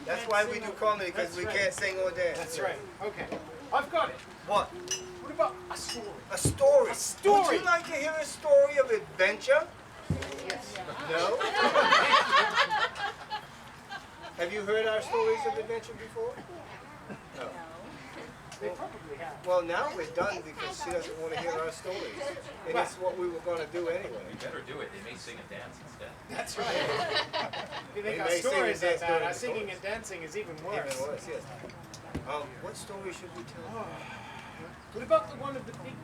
That's why we do comedy, because we can't sing or dance. That's right. Okay. I've got it. What? What about a story? A story. A story. Would you like to hear a story of adventure? Yes. No? Have you heard our stories of adventure before? No. They probably have. Well, now we're done because she doesn't want to hear our stories. And that's what we were going to do anyway. You better do it. They may sing and dance instead. That's right. If you think They our may sing stories and are dance bad, during our the singing chorus. and dancing is even worse. Even worse, yes. What story should we tell? What about the one of the big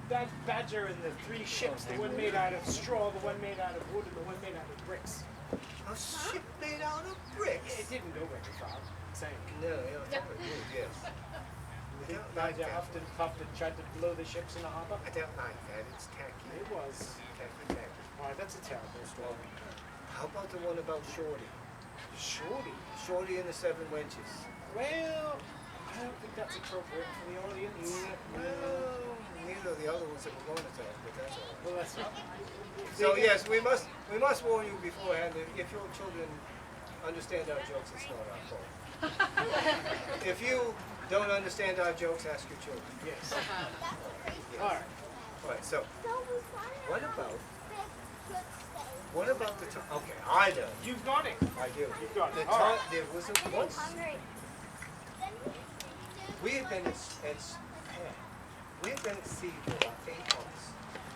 badger and the three ships? The one made out of straw, the one made out of wood, and the one made out of bricks. A ship made out of bricks. It didn't go very far. Saying. No, yes. I don't like Badger that. huffed and puffed and tried to blow the ships in the harbor. I don't like that. It's tacky. It was. Tacky. Why, that's a terrible story. How about the one about Shorty? Shorty. Shorty and the Seven Wenches. Well, I don't think that's appropriate for the audience. Well, neither of the other ones that we're going to tell, but that's all right. Well, that's not. So yes, we must warn you beforehand that if your children understand our jokes, it's not our fault. If you don't understand our jokes, ask your children. Yes. Yes. All right. All right. So what about the time? Okay, I know. You've got it. I do. You've got The it. All time right. there was a once. We had been at sea for about 8 months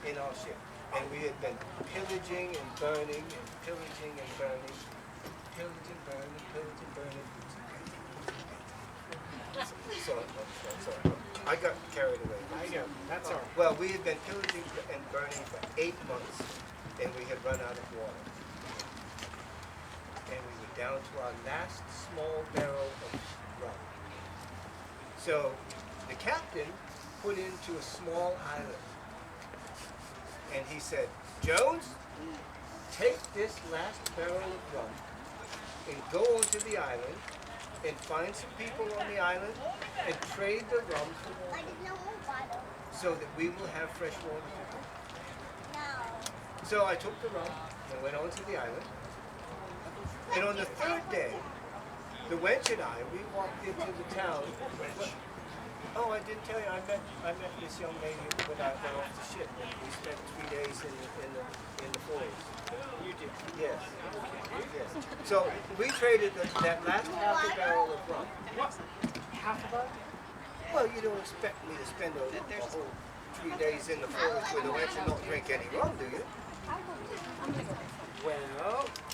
in our ship, and we had been pillaging and burning and pillaging and burning, pillaging, burning, pillaging, burning. Sorry. I got carried away. I know. That's all right. Well, we had been pillaging and burning for 8 months, and we had run out of water. And we were down to our last small barrel of rum. So the captain put into a small island, and he said, Jones, take this last barrel of rum and go onto the island and find some people on the island and trade the rum for water so that we will have fresh water to drink. So I took the rum and went onto the island. And on the third day, the wench and I, we walked into the town. Oh, I didn't tell you, I met this young lady when I got off the ship. And we spent 3 days in the forest. You did. Yes. Yes. So we traded that last half a barrel of rum. What? Half a barrel? Well, you don't expect me to spend a whole 3 days in the forest with a wench and not drink any rum, do you?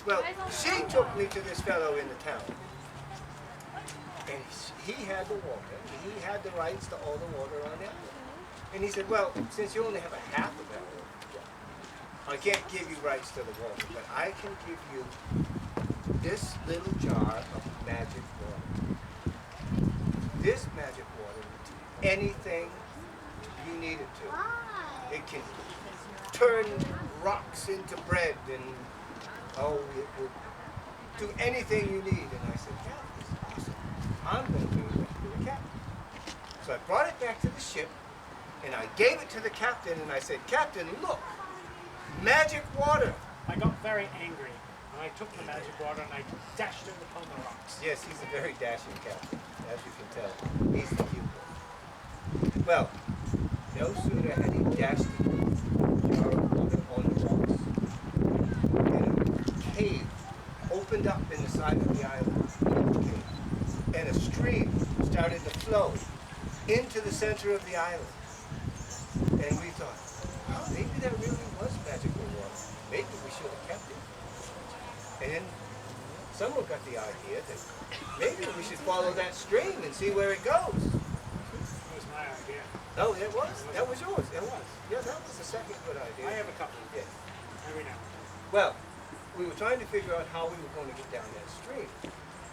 Well, she took me to this fellow in the town. And he had the water. He had the rights to all the water on it. And he said, well, since you only have a half a barrel, I can't give you rights to the water, but I can give you this little jar of magic water. This magic water will do anything you need it to. It can turn rocks into bread and, it will do anything you need. And I said, yeah, this is awesome. I'm going to do it to the captain. So I brought it back to the ship, and I gave it to the captain, and I said, Captain, look, magic water. I got very angry, and I took the magic water and I dashed it upon the rocks. Yes, he's a very dashing captain, as you can tell. He's the cute one. Well, no sooner had he dashed the jar of water on the rocks, and a cave opened up in the side of the island, and a stream started to flow into the center of the island. And we thought, oh, maybe that really was magical water. Maybe we should have kept it. And then someone got the idea that maybe we should follow that stream and see where it goes. That was my idea. Oh, it was? That was yours? It was. Yeah, that was the second good idea. I have a couple. Yes. Every now. Well, we were trying to figure out how we were going to get down that stream.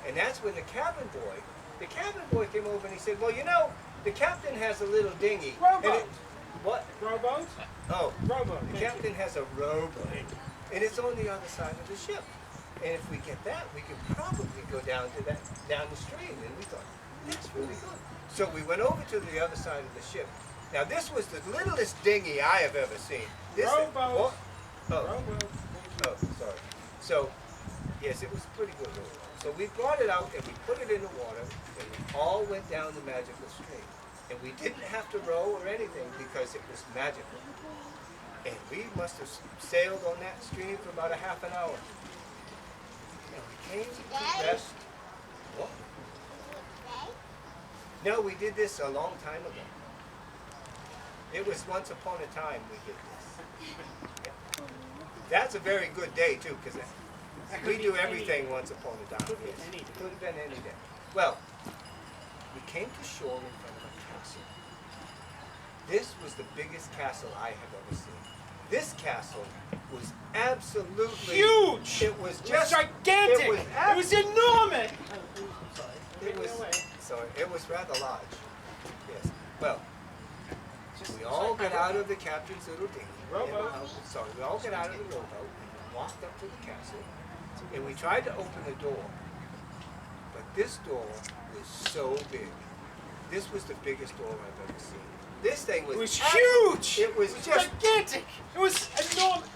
And that's when the cabin boy came over and he said, well, you know, the captain has a little dinghy. Rowboat. What? Rowboat? Oh, Rowboat. the captain has a rowboat. And it's on the other side of the ship. And if we get that, we could probably go down the stream. And we thought, that's really good. So we went over to the other side of the ship. Now this was the littlest dinghy I have ever seen. Rowboat. Rowboat. Oh, sorry. So, yes, it was a pretty good rowboat. So we brought it out and we put it in the went down the magical stream. And we didn't have to row or anything because it was magical. And we must have sailed on that stream for about a half an hour. And we came to rest. What? No, we did this a long time ago. It was once upon a time we did this. Yeah. That's a very good day too, because we do everything once upon a time. Could be Yes. any day. Could have been any day. Well, we came to shore in front of a castle. This was the biggest castle I have ever seen. This castle was absolutely Huge! It was It was just gigantic! It was enormous! It was rather large. Yes. Well, we all got out of the captain's little dinghy. Rowboat. We all got out of the rowboat and walked up to the castle, and we tried to open the door. But this door was so big. This was the biggest door I've ever seen. This thing was huge! It was just gigantic! It was enormous!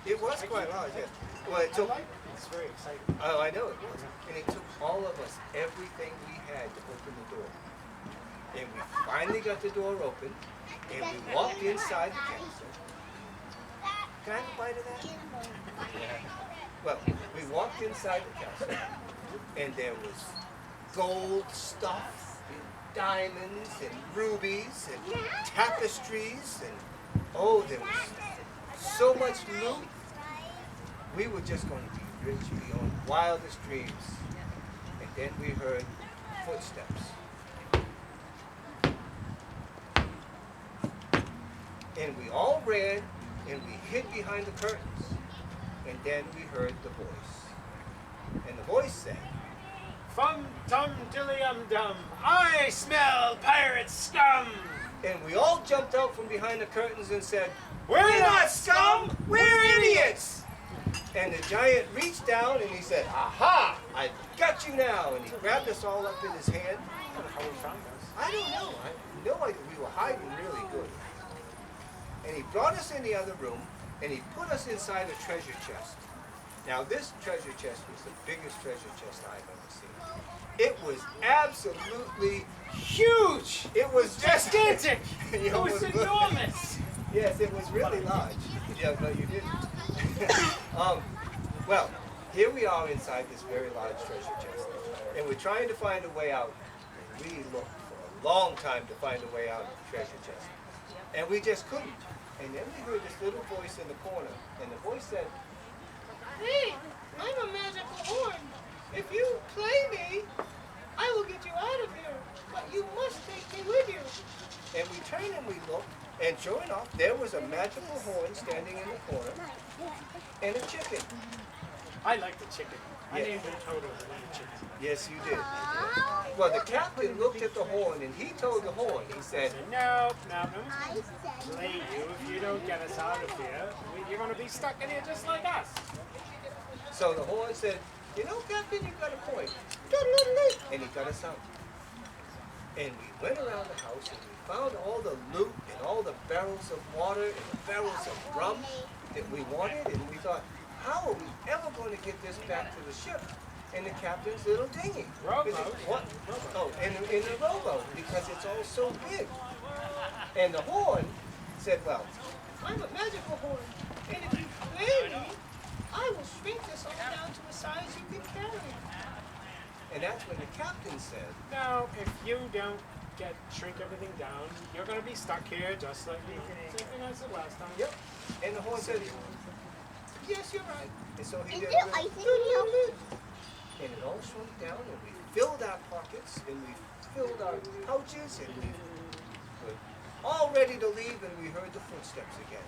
It was quite large, yes. Well, it took, It's very exciting. oh, I know it was. And it took all of us everything we had to open the door. And we finally got the door open, and we walked inside the castle. Can I have a bite of that? Well, we walked inside the castle, and there was gold stuff, and diamonds, and rubies, and tapestries, and oh, there was so much loot. We were just going to be rich beyond wildest dreams. And then we heard footsteps. And we all ran, and we hid behind the curtains. And then we heard the voice. And the voice said, Fum tum dilly dum. I smell pirate scum. and we all jumped out from behind the curtains and said, We're not scum, we're idiots! And the giant reached down and he said, aha, I've got you now. And he grabbed us all up in his hand. I don't know how he found us. I don't know. I have no idea. We were hiding really good. And he brought us in the other room, and he put us inside a treasure chest. Now, this treasure chest was the biggest treasure chest I've ever seen. It was absolutely Huge! It was just Gigantic! You It was almost- enormous! Yes, it was really large. Yeah, but you didn't. Well, here we are inside this very large treasure chest, and we're trying to find a way out. And we looked for a long time to find a way out of the treasure chest, and we just couldn't. And then we heard this little voice in the corner, and the voice said, Hey, I'm a magical horn. If you play me, I will get you out of here. But you must take me with you. and we turned and we looked, and sure enough, there was a magical horn standing in the corner, and a chicken. I like the chicken. I Yeah. named him Toto the little chicken. Yes, you did. Well, the captain looked at the horn, and he told the horn, he said, No, play you. If you don't get us out of here, you're going to be stuck in here just like us. so the horn said, you know, Captain, you got a point. And he got us out. And we went around the house and we found all the loot and all the barrels of water and the barrels of rum that we wanted. And we thought, how are we ever going to get this back to the ship in the captain's little dinghy? Rowboat? What? Oh, in the rowboat, because it's all so big. And the horn said, well, I'm a magical horn. And if you play me, I will shrink this all down to a size you can carry. and that's when the captain said, No, if you don't shrink everything down, you're going to be stuck here just like me. Same thing I said last time. yep. And the horn said, Yes, you're right. and so he Is did. there icing milk? And it all shrunk down, and we filled our pockets, and we filled our pouches, and we were all ready to leave, and we heard the footsteps again.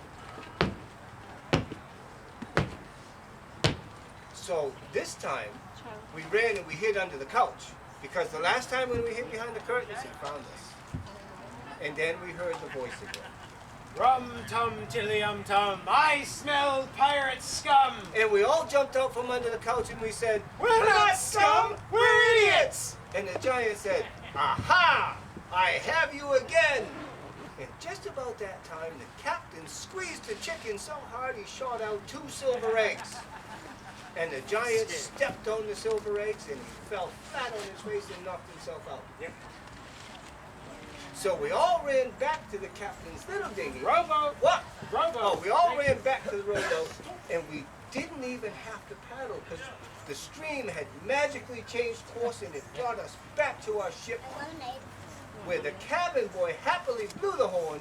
So this time, we ran and we hid under the couch, because the last time when we hid behind the curtains, he found us. And then we heard the voice again. Rum tum tilly tum. I smell pirate scum. And we all jumped out from under the couch and we said, We're not scum, we're idiots. And the giant said, aha, I have you again. And just about that time, the captain squeezed the chicken so hard he shot out 2 silver eggs. And the giant stepped on the silver eggs and he fell flat on his face and knocked himself out. Yep. So we all ran back to the captain's little dinghy. Rowboat. What? Rowboat. Oh, we all ran back to the rowboat and we didn't even have to paddle because the stream had magically changed course and it brought us back to our ship where the cabin boy happily blew the horn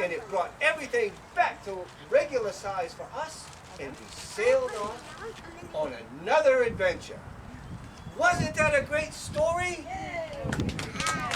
and it brought everything back to regular size for us and we sailed off on another adventure. Wasn't that a great story?